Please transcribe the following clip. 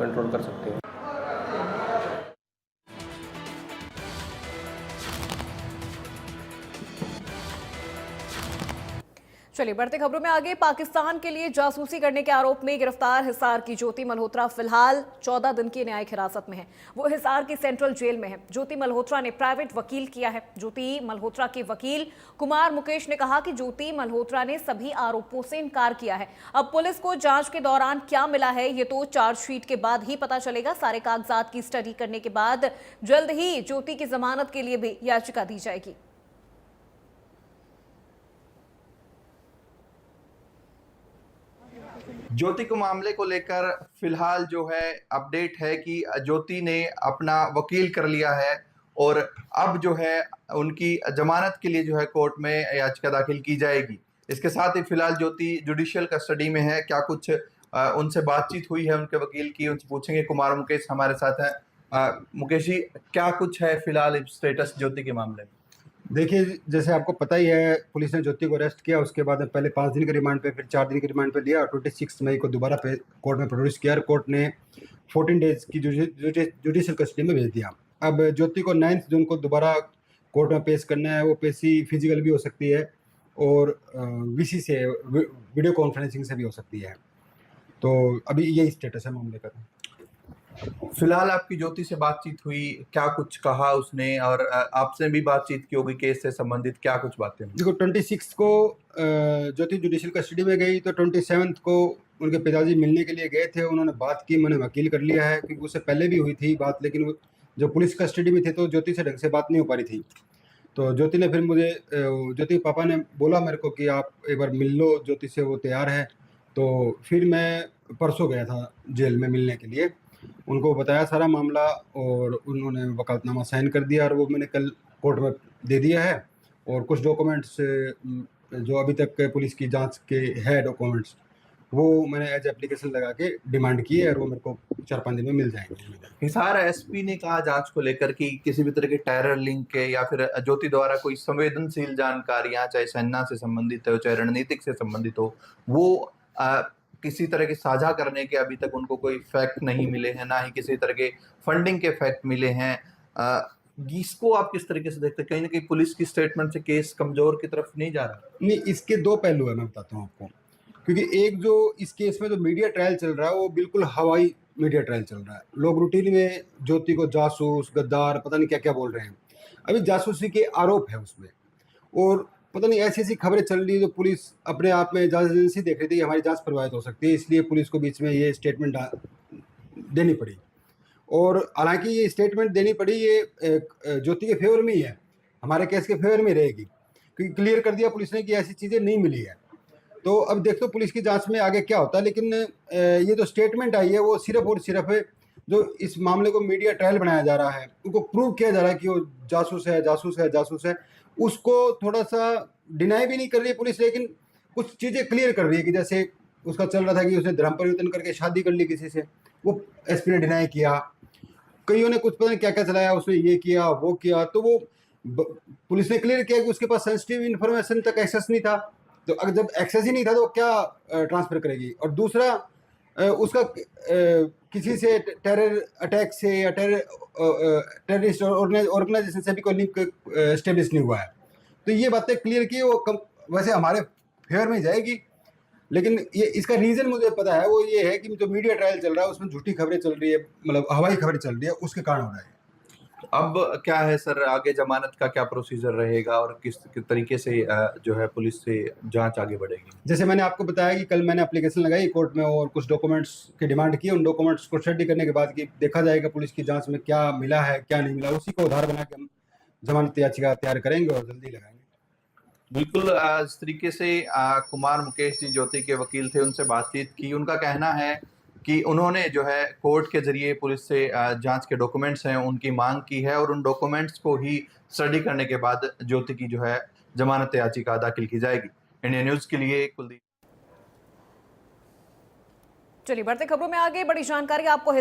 Control कर सकते हैं। चलिए बढ़ते खबरों में आगे। पाकिस्तान के लिए जासूसी करने के आरोप में गिरफ्तार हिसार की ज्योति मल्होत्रा फिलहाल 14 दिन की न्यायिक हिरासत में है। वो हिसार की सेंट्रल जेल में है। ज्योति मल्होत्रा ने प्राइवेट वकील किया है। ज्योति मल्होत्रा के वकील कुमार मुकेश ने कहा कि ज्योति मल्होत्रा ने सभी आरोपों से इनकार किया है। अब पुलिस को जांच के दौरान क्या मिला है ये तो चार्जशीट के बाद ही पता चलेगा। सारे कागजात की स्टडी करने के बाद जल्द ही ज्योति की जमानत के लिए भी याचिका दी जाएगी। ज्योति के मामले को लेकर फिलहाल जो है अपडेट है कि ज्योति ने अपना वकील कर लिया है और अब जो है उनकी जमानत के लिए जो है कोर्ट में याचिका दाखिल की जाएगी। इसके साथ ही फिलहाल ज्योति जुडिशियल कस्टडी में है। क्या कुछ उनसे बातचीत हुई है उनके वकील की, उनसे पूछेंगे। कुमार मुकेश हमारे साथ हैं। मुकेश जी, क्या कुछ है फिलहाल स्टेटस ज्योति के मामले में? देखिए, जैसे आपको पता ही है, पुलिस ने ज्योति को अरेस्ट किया। उसके बाद पहले 5 दिन के रिमांड पे, फिर 4 दिन के रिमांड पे लिया और 26 मई को दोबारा कोर्ट में प्रोड्यूस किया और कोर्ट ने 14 डेज की जुडिशियल कस्टडी में भेज दिया। अब ज्योति को 9 जून को दोबारा कोर्ट में पेश करना है। वो पेशी फिजिकल भी हो सकती है और वीसी से, वीडियो कॉन्फ्रेंसिंग से भी हो सकती है। तो अभी यही स्टेटस है मामले का। फिलहाल आपकी ज्योति से बातचीत हुई, क्या कुछ कहा उसने? और आपसे भी बातचीत की होगी केस से संबंधित, क्या कुछ बातें? देखो, 26 को ज्योति जुडिशियल कस्टडी में गई तो 27 को उनके पिताजी मिलने के लिए गए थे। उन्होंने बात की, मैंने वकील कर लिया है, क्योंकि उससे पहले भी हुई थी बात, लेकिन जो पुलिस कस्टडी में थे तो ज्योति से ढंग से बात नहीं हो पा रही थी। तो ज्योति ने फिर मुझे, ज्योति के पापा ने बोला मेरे को कि आप एक बार मिल लो ज्योति से, वो तैयार है। तो फिर मैं परसों गया था जेल में मिलने के लिए। उनको बताया सारा मामला और उन्होंने वकालतनामा साइन कर दिया और वो मैंने कल कोर्ट में दे दिया है। और कुछ डॉक्यूमेंट्स जो अभी तक पुलिस की जांच के है डॉक्यूमेंट्स, वो मैंने एज एप्लीकेशन लगा के डिमांड की है और वो मेरे को 4-5 दिन में मिल जाएंगे। हिसार एसपी ने कहा जांच को लेकर कि किसी भी तरह के टेरर लिंक के या फिर ज्योति द्वारा कोई संवेदनशील जानकारियां, चाहे सेना से संबंधित हो चाहे रणनीतिक से संबंधित हो, वो किसी तरह के साझा करने के अभी तक उनको कोई फैक्ट नहीं मिले हैं, ना ही किसी तरह के फंडिंग के फैक्ट मिले हैं। इसको आप किस तरीके से देखते हैं? कहीं ना कहीं पुलिस की स्टेटमेंट से केस कमजोर की तरफ नहीं जा रहा? नहीं, इसके 2 पहलू है, मैं बताता हूँ आपको। क्योंकि एक जो इस केस में जो मीडिया ट्रायल चल रहा है वो बिल्कुल हवाई मीडिया ट्रायल चल रहा है। लोग रूटीन में ज्योति को जासूस, गद्दार, पता नहीं क्या क्या बोल रहे हैं। अभी जासूसी के आरोप है उसमें और पता नहीं ऐसी ऐसी खबरें चल रही है जो पुलिस अपने आप में जांच एजेंसी देख रही थी कि हमारी जांच प्रभावित हो सकती है, इसलिए पुलिस को बीच में ये स्टेटमेंट देनी पड़ी। और हालांकि ये स्टेटमेंट देनी पड़ी, ये ज्योति के फेवर में ही है, हमारे केस के फेवर में रहेगी, क्योंकि क्लियर कर दिया पुलिस ने कि ऐसी चीज़ें नहीं मिली है। तो अब देखो पुलिस की जांच में आगे क्या होता है। लेकिन ये जो स्टेटमेंट आई है वो सिर्फ और सिर्फ जो इस मामले को मीडिया ट्रायल बनाया जा रहा है, उनको प्रूव किया जा रहा है कि वो जासूस है, जासूस है, जासूस है, उसको थोड़ा सा डिनाई भी नहीं कर रही है पुलिस, लेकिन कुछ चीज़ें क्लियर कर रही है कि जैसे उसका चल रहा था कि उसने धर्म परिवर्तन करके शादी कर ली किसी से, वो एसपी ने डिनाई किया। कईयों ने कुछ पता नहीं क्या क्या चलाया, उसने ये किया वो किया, तो वो पुलिस ने क्लियर किया कि उसके पास सेंसिटिव इन्फॉर्मेशन तक एक्सेस नहीं था। तो अगर जब एक्सेस ही नहीं था तो क्या ट्रांसफर करेगी? और दूसरा, उसका किसी से टेरर अटैक से या टेररिस्ट ऑर्गेनाइजेशन से भी कोई लिंक एस्टेब्लिश नहीं हुआ है। तो ये बातें क्लियर की, वो वैसे हमारे फेवर में जाएगी। लेकिन ये इसका रीज़न मुझे पता है, वो ये है कि जो मीडिया ट्रायल चल रहा है उसमें झूठी खबरें चल रही है, मतलब हवाई खबरें चल रही है, उसके कारण हो रहा है। अब क्या है सर, आगे जमानत का क्या प्रोसीजर रहेगा और किस तरीके से जो है पुलिस से जांच आगे बढ़ेगी? जैसे मैंने आपको बताया कि कल मैंने एप्लीकेशन लगाई कोर्ट में और कुछ डॉक्यूमेंट्स की डिमांड की। उन डॉक्यूमेंट्स को स्टडी करने के बाद कि देखा जाएगा पुलिस की जांच में क्या मिला है क्या नहीं मिला, उसी को आधार बना के हम जमानत याचिका तैयार करेंगे और जल्दी लगाएंगे। बिल्कुल। इस तरीके से कुमार मुकेश जी ज्योति के वकील थे, उनसे बातचीत की। उनका कहना है कि उन्होंने जो है कोर्ट के जरिए पुलिस से जांच के डॉक्यूमेंट्स हैं उनकी मांग की है और उन डॉक्यूमेंट्स को ही स्टडी करने के बाद ज्योति की जो है जमानत याचिका दाखिल की जाएगी। इंडिया न्यूज के लिए कुलदीप। चलिए बढ़ते खबरों में आगे। बड़ी जानकारी आपको